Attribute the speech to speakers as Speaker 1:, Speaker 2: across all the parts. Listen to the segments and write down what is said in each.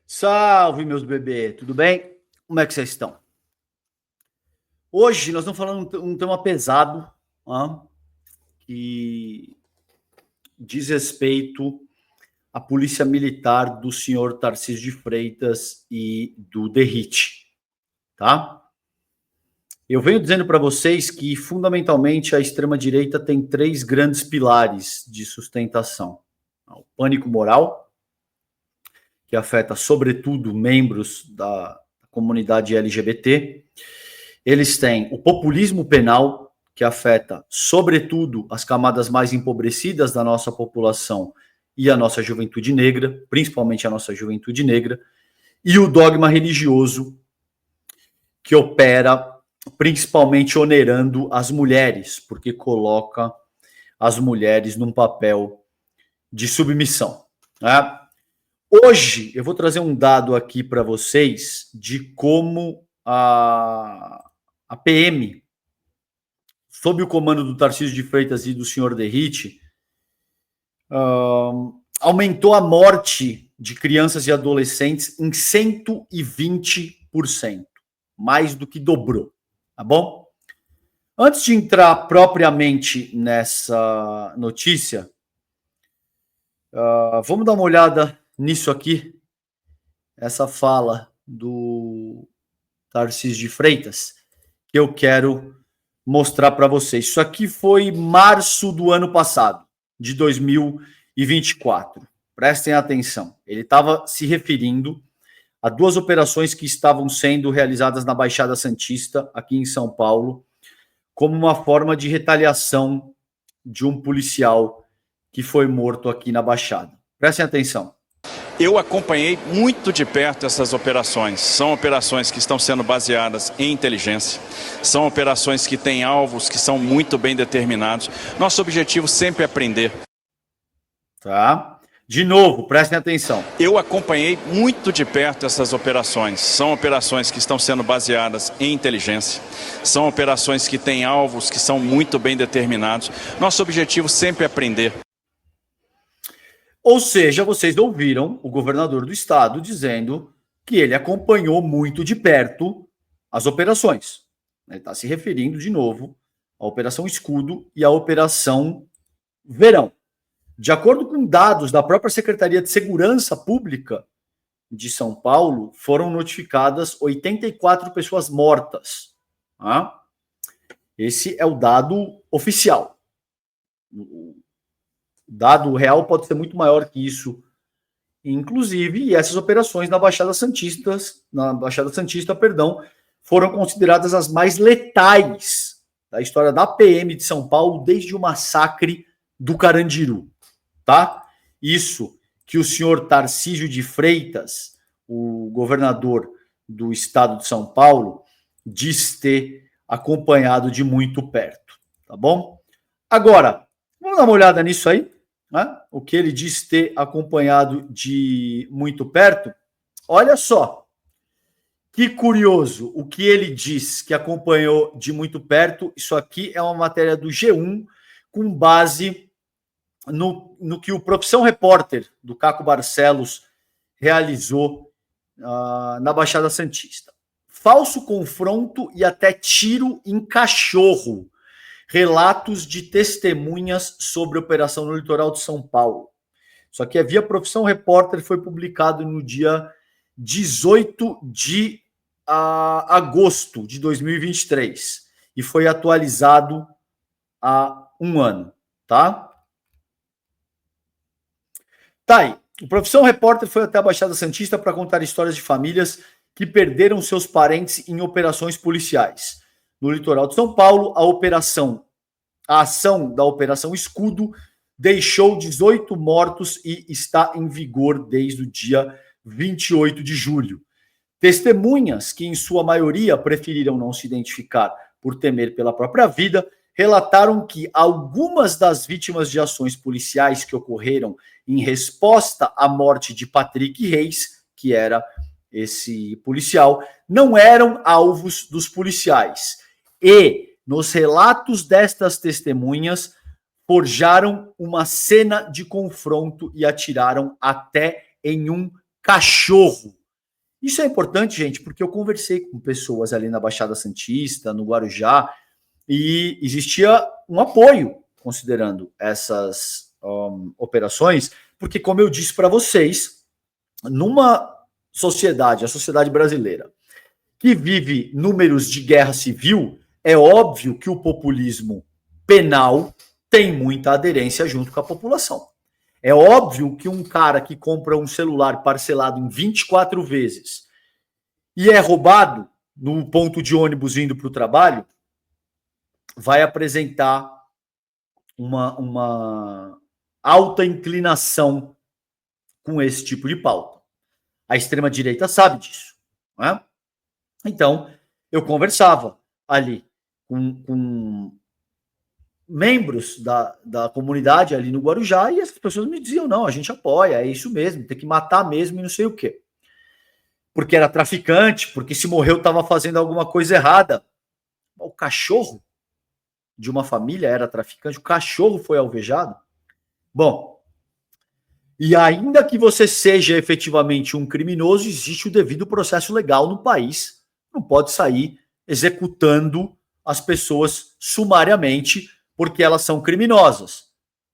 Speaker 1: Salve, meus bebês, tudo bem? Como é que vocês estão? Hoje nós estamos falando um tema pesado, que diz respeito à polícia militar do senhor Tarcísio de Freitas e do Derrite, tá? Eu venho dizendo para vocês que, fundamentalmente, a extrema-direita tem três grandes pilares de sustentação. O pânico moral, que afeta, sobretudo, membros da comunidade LGBT. Eles têm o populismo penal, que afeta, sobretudo, as camadas mais empobrecidas da nossa população e a nossa juventude negra, principalmente a nossa juventude negra, e o dogma religioso, que opera principalmente onerando as mulheres, porque coloca as mulheres num papel de submissão, né? Hoje eu vou trazer um dado aqui para vocês de como a PM, sob o comando do Tarcísio de Freitas e do senhor Derrite, aumentou a morte de crianças e adolescentes em 120%, mais do que dobrou, tá bom? Antes de entrar propriamente nessa notícia, vamos dar uma olhada nisso aqui, essa fala do Tarcísio de Freitas, que eu quero mostrar para vocês. Isso aqui foi março do ano passado, de 2024. Prestem atenção. Ele estava se referindo a duas operações que estavam sendo realizadas na Baixada Santista, aqui em São Paulo, como uma forma de retaliação de um policial que foi morto aqui na Baixada. Prestem atenção.
Speaker 2: Eu acompanhei muito de perto essas operações. São operações que estão sendo baseadas em inteligência. São operações que têm alvos que são muito bem determinados. Nosso objetivo sempre é aprender.
Speaker 1: Tá? De novo, prestem atenção.
Speaker 2: Eu acompanhei muito de perto essas operações. São operações que estão sendo baseadas em inteligência. São operações que têm alvos que são muito bem determinados. Nosso objetivo sempre é aprender.
Speaker 1: Ou seja, vocês ouviram o governador do estado dizendo que ele acompanhou muito de perto as operações. Ele está se referindo de novo à Operação Escudo e à Operação Verão. De acordo com dados da própria Secretaria de Segurança Pública de São Paulo, foram notificadas 84 pessoas mortas. Tá? Esse é o dado oficial. O dado real pode ser muito maior que isso, inclusive, e essas operações na Baixada Santista, foram consideradas as mais letais da história da PM de São Paulo desde o massacre do Carandiru, tá? Isso que o senhor Tarcísio de Freitas, o governador do estado de São Paulo, diz ter acompanhado de muito perto, tá bom? Agora, vamos dar uma olhada nisso aí, né? O que ele diz ter acompanhado de muito perto. Olha só, que curioso, o que ele diz que acompanhou de muito perto. Isso aqui é uma matéria do G1 com base no que o Profissão Repórter do Caco Barcelos realizou na Baixada Santista. Falso confronto e até tiro em cachorro. Relatos de testemunhas sobre a operação no litoral de São Paulo. Isso aqui é via Profissão Repórter, foi publicado no dia 18 de agosto de 2023 e foi atualizado há um ano, tá? Tá aí. O Profissão Repórter foi até a Baixada Santista para contar histórias de famílias que perderam seus parentes em operações policiais. No litoral de São Paulo, a ação da Operação Escudo deixou 18 mortos e está em vigor desde o dia 28 de julho. Testemunhas, que em sua maioria preferiram não se identificar por temer pela própria vida, relataram que algumas das vítimas de ações policiais que ocorreram em resposta à morte de Patrick Reis, que era esse policial, não eram alvos dos policiais. E, nos relatos destas testemunhas, forjaram uma cena de confronto e atiraram até em um cachorro. Isso é importante, gente, porque eu conversei com pessoas ali na Baixada Santista, no Guarujá, e existia um apoio considerando essas operações, porque, como eu disse para vocês, numa sociedade, a sociedade brasileira, que vive números de guerra civil, é óbvio que o populismo penal tem muita aderência junto com a população. É óbvio que um cara que compra um celular parcelado em 24 vezes e é roubado no ponto de ônibus indo para o trabalho, vai apresentar uma alta inclinação com esse tipo de pauta. A extrema-direita sabe disso, né? Então, eu conversava ali com membros da comunidade ali no Guarujá e essas pessoas me diziam, não, a gente apoia, é isso mesmo, tem que matar mesmo e não sei o quê. Porque era traficante, porque se morreu estava fazendo alguma coisa errada. O cachorro de uma família era traficante, o cachorro foi alvejado. Bom, e ainda que você seja efetivamente um criminoso, existe o devido processo legal no país. Não pode sair executando as pessoas sumariamente porque elas são criminosas.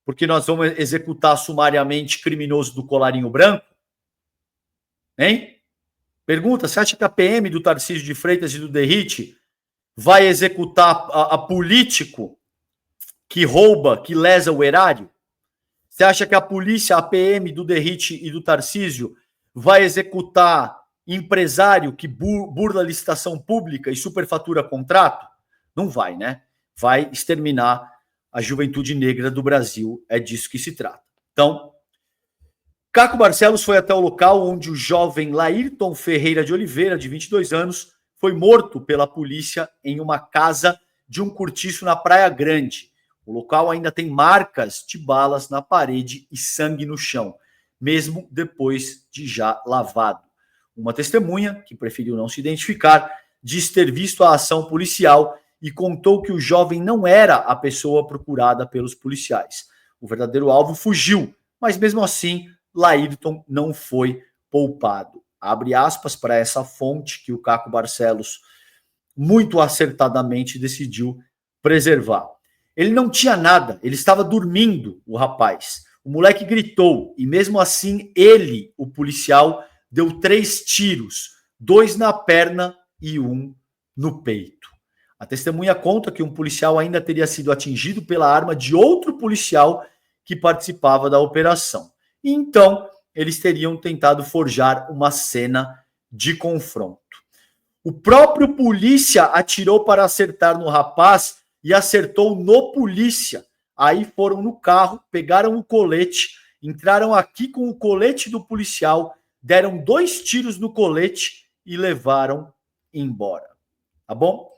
Speaker 1: Porque nós vamos executar sumariamente criminoso do colarinho branco? Hein? Pergunta, você acha que a PM do Tarcísio de Freitas e do Derrite vai executar a político que rouba, que lesa o erário? Você acha que a polícia, a PM do Derrite e do Tarcísio vai executar empresário que burla licitação pública e superfatura contrato? Não vai, né? Vai exterminar a juventude negra do Brasil. É disso que se trata. Então, Caco Barcelos foi até o local onde o jovem Laírton Ferreira de Oliveira, de 22 anos, foi morto pela polícia em uma casa de um cortiço na Praia Grande. O local ainda tem marcas de balas na parede e sangue no chão, mesmo depois de já lavado. Uma testemunha, que preferiu não se identificar, diz ter visto a ação policial e contou que o jovem não era a pessoa procurada pelos policiais. O verdadeiro alvo fugiu, mas mesmo assim, Laírton não foi poupado. Abre aspas para essa fonte que o Caco Barcelos muito acertadamente decidiu preservar. Ele não tinha nada, ele estava dormindo, o rapaz. O moleque gritou e mesmo assim ele, o policial, deu 3 tiros, 2 na perna e 1 no peito. A testemunha conta que um policial ainda teria sido atingido pela arma de outro policial que participava da operação. E então, eles teriam tentado forjar uma cena de confronto. O próprio polícia atirou para acertar no rapaz e acertou no polícia. Aí foram no carro, pegaram o colete, entraram aqui com o colete do policial, deram 2 tiros no colete e levaram embora. Tá bom?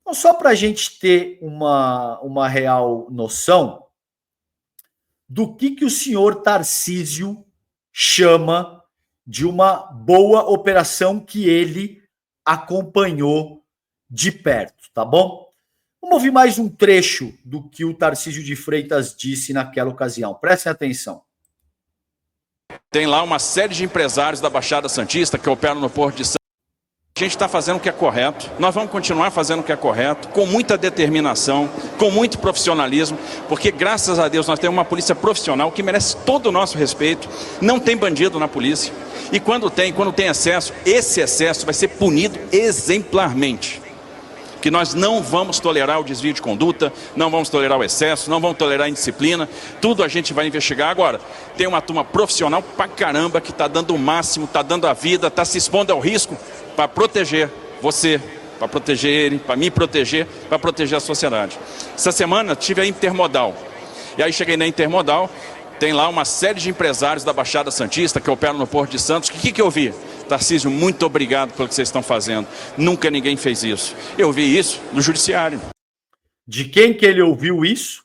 Speaker 1: Então, só para a gente ter uma real noção do que o senhor Tarcísio chama de uma boa operação que ele acompanhou de perto, tá bom? Vamos ouvir mais um trecho do que o Tarcísio de Freitas disse naquela ocasião. Prestem atenção.
Speaker 2: Tem lá uma série de empresários da Baixada Santista que operam no Porto de Santos. A gente está fazendo o que é correto, nós vamos continuar fazendo o que é correto, com muita determinação, com muito profissionalismo, porque graças a Deus nós temos uma polícia profissional que merece todo o nosso respeito, não tem bandido na polícia, e quando tem excesso, esse excesso vai ser punido exemplarmente. Que nós não vamos tolerar o desvio de conduta, não vamos tolerar o excesso, não vamos tolerar a indisciplina, tudo a gente vai investigar. Agora, tem uma turma profissional pra caramba que está dando o máximo, está dando a vida, está se expondo ao risco para proteger você, para proteger ele, para me proteger, para proteger a sociedade. Essa semana tive a Intermodal, e aí cheguei na Intermodal, tem lá uma série de empresários da Baixada Santista que operam no Porto de Santos. O que eu vi? Tarcísio, muito obrigado pelo que vocês estão fazendo. Nunca ninguém fez isso. Eu vi isso no judiciário.
Speaker 1: De quem que ele ouviu isso?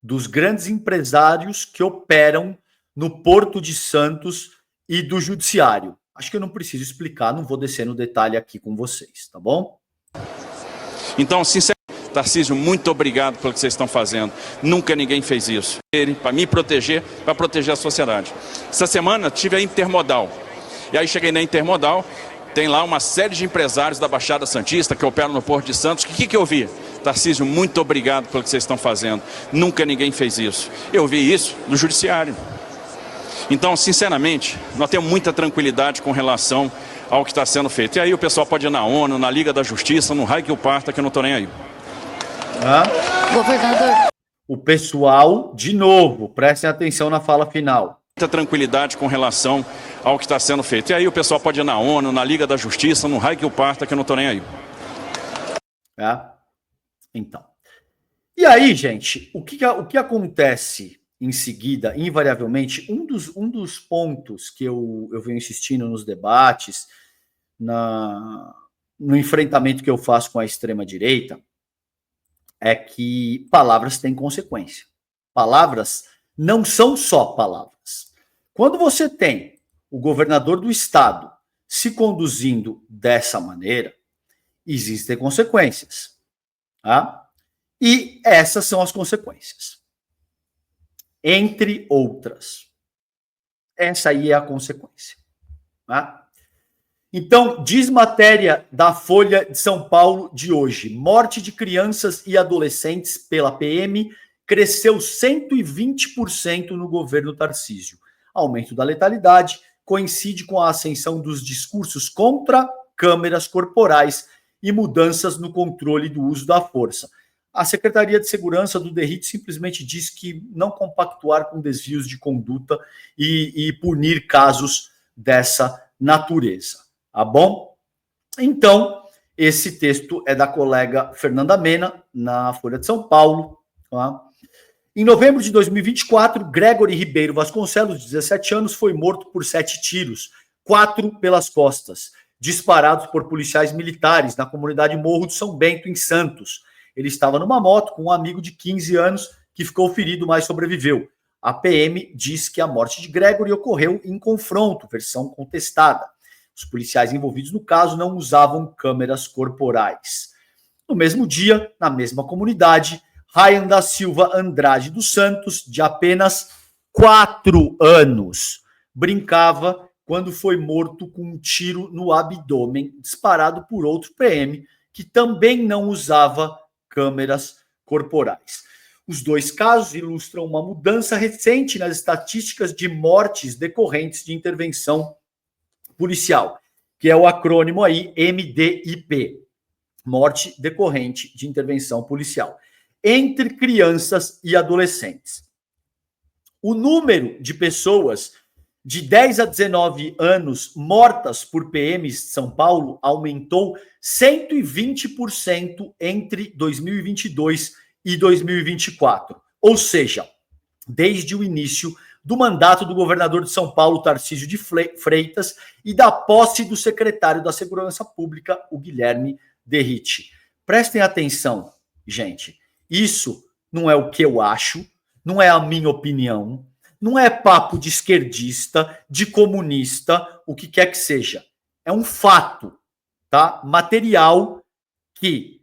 Speaker 1: Dos grandes empresários que operam no Porto de Santos e do judiciário. Acho que eu não preciso explicar, não vou descer no detalhe aqui com vocês, tá bom?
Speaker 2: Então, sinceramente, Tarcísio, muito obrigado pelo que vocês estão fazendo. Nunca ninguém fez isso. Para me proteger, para proteger a sociedade. Essa semana tive a Intermodal. E aí cheguei na Intermodal, tem lá uma série de empresários da Baixada Santista que operam no Porto de Santos. O que eu vi? Tarcísio, muito obrigado pelo que vocês estão fazendo. Nunca ninguém fez isso. Eu vi isso no Judiciário. Então, sinceramente, nós temos muita tranquilidade com relação ao que está sendo feito. E aí o pessoal pode ir na ONU, na Liga da Justiça, no raio que o parta, que eu não estou nem aí.
Speaker 3: Governador.
Speaker 1: O pessoal, de novo, prestem atenção na fala final.
Speaker 2: Muita tranquilidade com relação ao que está sendo feito. E aí o pessoal pode ir na ONU, na Liga da Justiça, no raio que o parta, que eu não estou nem aí.
Speaker 1: Então. E aí, gente, o que acontece em seguida, invariavelmente, um dos pontos que eu venho insistindo nos debates, no enfrentamento que eu faço com a extrema-direita, é que palavras têm consequência. Palavras não são só palavras. Quando você tem o governador do estado se conduzindo dessa maneira, existem consequências. Tá? E essas são as consequências. Entre outras. Essa aí é a consequência. Tá? Então, diz matéria da Folha de São Paulo de hoje: morte de crianças e adolescentes pela PM cresceu 120% no governo Tarcísio. Aumento da letalidade coincide com a ascensão dos discursos contra câmeras corporais e mudanças no controle do uso da força. A Secretaria de Segurança do DERIT simplesmente diz que não compactuar com desvios de conduta e punir casos dessa natureza. Tá bom? Então, esse texto é da colega Fernanda Mena, na Folha de São Paulo. Tá? Em novembro de 2024, Gregory Ribeiro Vasconcelos, de 17 anos, foi morto por 7 tiros, 4 pelas costas, disparados por policiais militares na comunidade Morro do São Bento, em Santos. Ele estava numa moto com um amigo de 15 anos que ficou ferido, mas sobreviveu. A PM diz que a morte de Gregory ocorreu em confronto, versão contestada. Os policiais envolvidos no caso não usavam câmeras corporais. No mesmo dia, na mesma comunidade, Ryan da Silva Andrade dos Santos, de apenas 4 anos, brincava quando foi morto com um tiro no abdômen, disparado por outro PM, que também não usava câmeras corporais. Os dois casos ilustram uma mudança recente nas estatísticas de mortes decorrentes de intervenção policial, que é o acrônimo aí MDIP, morte decorrente de intervenção policial, entre crianças e adolescentes. O número de pessoas de 10 a 19 anos mortas por PMs de São Paulo aumentou 120% entre 2022 e 2024. Ou seja, desde o início do mandato do governador de São Paulo, Tarcísio de Freitas, e da posse do secretário da Segurança Pública, o Guilherme Derrite. Prestem atenção, gente. Isso não é o que eu acho, não é a minha opinião, não é papo de esquerdista, de comunista, o que quer que seja. É um fato, tá? Material, que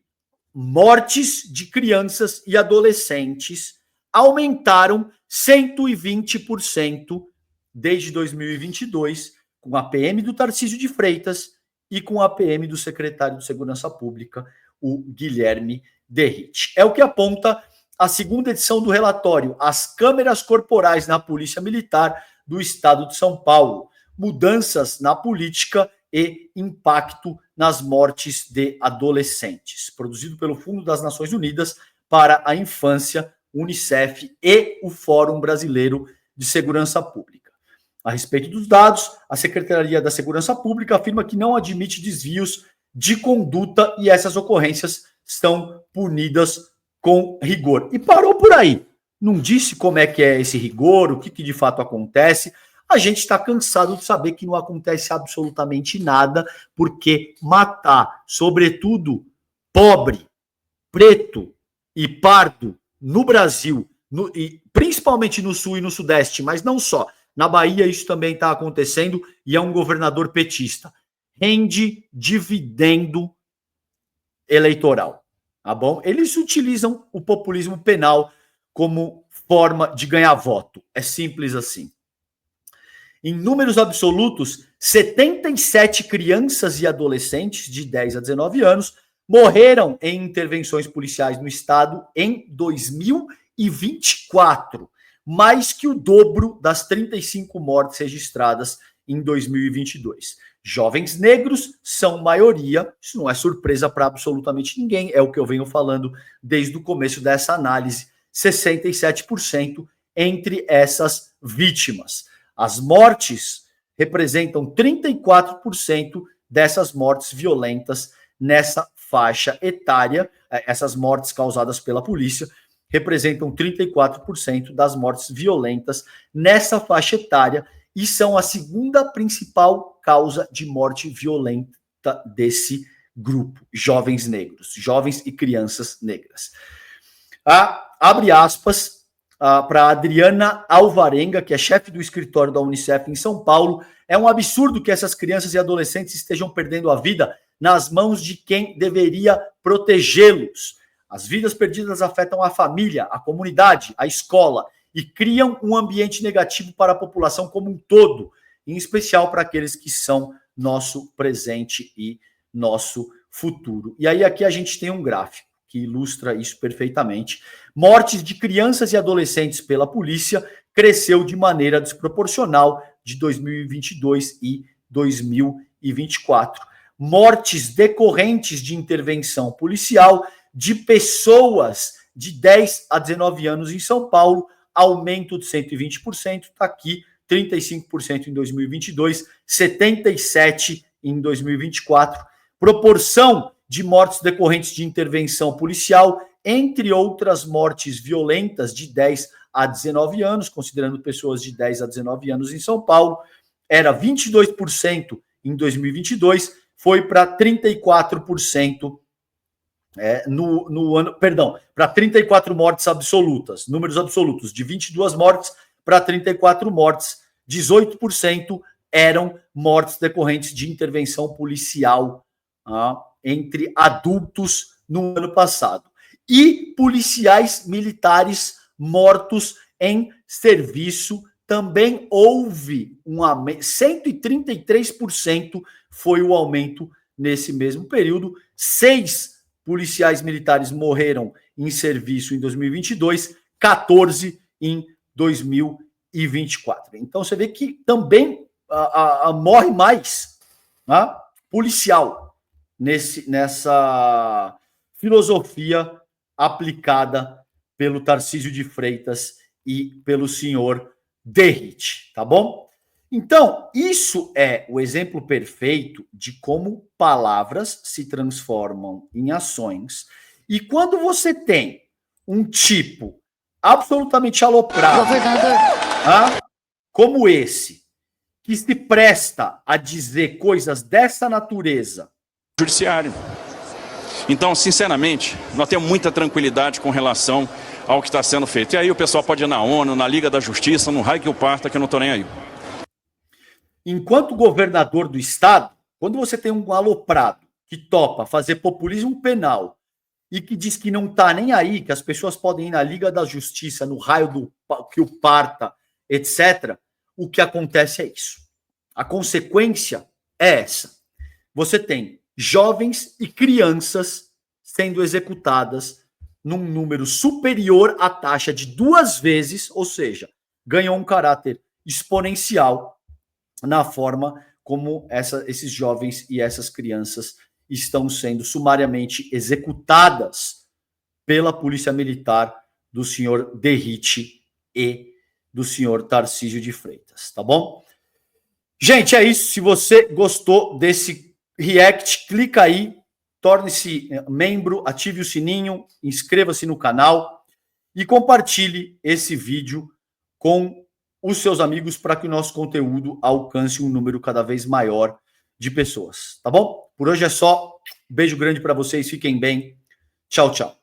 Speaker 1: mortes de crianças e adolescentes aumentaram 120% desde 2022, com a PM do Tarcísio de Freitas e com a PM do secretário de Segurança Pública, o Guilherme Derrite. É o que aponta a segunda edição do relatório As Câmeras Corporais na Polícia Militar do Estado de São Paulo, mudanças na política e impacto nas mortes de adolescentes, produzido pelo Fundo das Nações Unidas para a Infância, Unicef e o Fórum Brasileiro de Segurança Pública. A respeito dos dados, a Secretaria da Segurança Pública afirma que não admite desvios de conduta e essas ocorrências são punidas com rigor. E parou por aí. Não disse como é que é esse rigor, o que de fato acontece. A gente está cansado de saber que não acontece absolutamente nada, porque matar, sobretudo, pobre, preto e pardo no Brasil, e principalmente no Sul e no Sudeste, mas não só. Na Bahia isso também está acontecendo e é um governador petista. Rende dividendo eleitoral. Tá bom? Eles utilizam o populismo penal como forma de ganhar voto. É simples assim. Em números absolutos, 77 crianças e adolescentes de 10 a 19 anos morreram em intervenções policiais no estado em 2024, mais que o dobro das 35 mortes registradas em 2022. Jovens negros são maioria, isso não é surpresa para absolutamente ninguém, é o que eu venho falando desde o começo dessa análise, 67% entre essas vítimas. As mortes representam 34% dessas mortes violentas nessa faixa etária. Essas mortes causadas pela polícia representam 34% das mortes violentas nessa faixa etária e são a segunda principal causa de morte violenta desse grupo, jovens negros, jovens e crianças negras. Abre aspas para Adriana Alvarenga, que é chefe do escritório da Unicef em São Paulo. É um absurdo que essas crianças e adolescentes estejam perdendo a vida nas mãos de quem deveria protegê-los. As vidas perdidas afetam a família, a comunidade, a escola e criam um ambiente negativo para a população como um todo, em especial para aqueles que são nosso presente e nosso futuro. E aí aqui a gente tem um gráfico que ilustra isso perfeitamente. Mortes de crianças e adolescentes pela polícia cresceu de maneira desproporcional de 2022 e 2024. Mortes decorrentes de intervenção policial de pessoas de 10 a 19 anos em São Paulo, aumento de 120%, está aqui, 35% em 2022, 77% em 2024. Proporção de mortes decorrentes de intervenção policial, entre outras mortes violentas de 10 a 19 anos, considerando pessoas de 10 a 19 anos em São Paulo, era 22% em 2022, foi para 34% no ano, perdão, para 34 mortes absolutas, números absolutos, de 22 mortes para 34 mortes, 18% eram mortes decorrentes de intervenção policial entre adultos no ano passado. E policiais militares mortos em serviço também houve um aumento, 133% foi o aumento nesse mesmo período. 6 policiais militares morreram em serviço em 2022, 14 em 2024. Então você vê que também morre mais policial nessa filosofia aplicada pelo Tarcísio de Freitas e pelo senhor Derrit, tá bom? Então, isso é o exemplo perfeito de como palavras se transformam em ações. E quando você tem um tipo absolutamente aloprado, como esse, que se presta a dizer coisas dessa natureza.
Speaker 2: Judiciário. Então, sinceramente, nós temos muita tranquilidade com relação ao que está sendo feito. E aí o pessoal pode ir na ONU, na Liga da Justiça, no raio que o parta, que eu não estou nem aí.
Speaker 1: Enquanto governador do estado, quando você tem um aloprado que topa fazer populismo penal e que diz que não está nem aí, que as pessoas podem ir na Liga da Justiça, no raio do que o parta, etc., o que acontece é isso. A consequência é essa. Você tem jovens e crianças sendo executadas num número superior à taxa de 2 vezes, ou seja, ganhou um caráter exponencial na forma como esses jovens e essas crianças estão sendo sumariamente executadas pela Polícia Militar do senhor Derrit e do senhor Tarcísio de Freitas, tá bom? Gente, é isso. Se você gostou desse react, clica aí, torne-se membro, ative o sininho, inscreva-se no canal e compartilhe esse vídeo com os seus amigos para que o nosso conteúdo alcance um número cada vez maior de pessoas, tá bom? Por hoje é só. Beijo grande para vocês, fiquem bem. Tchau, tchau.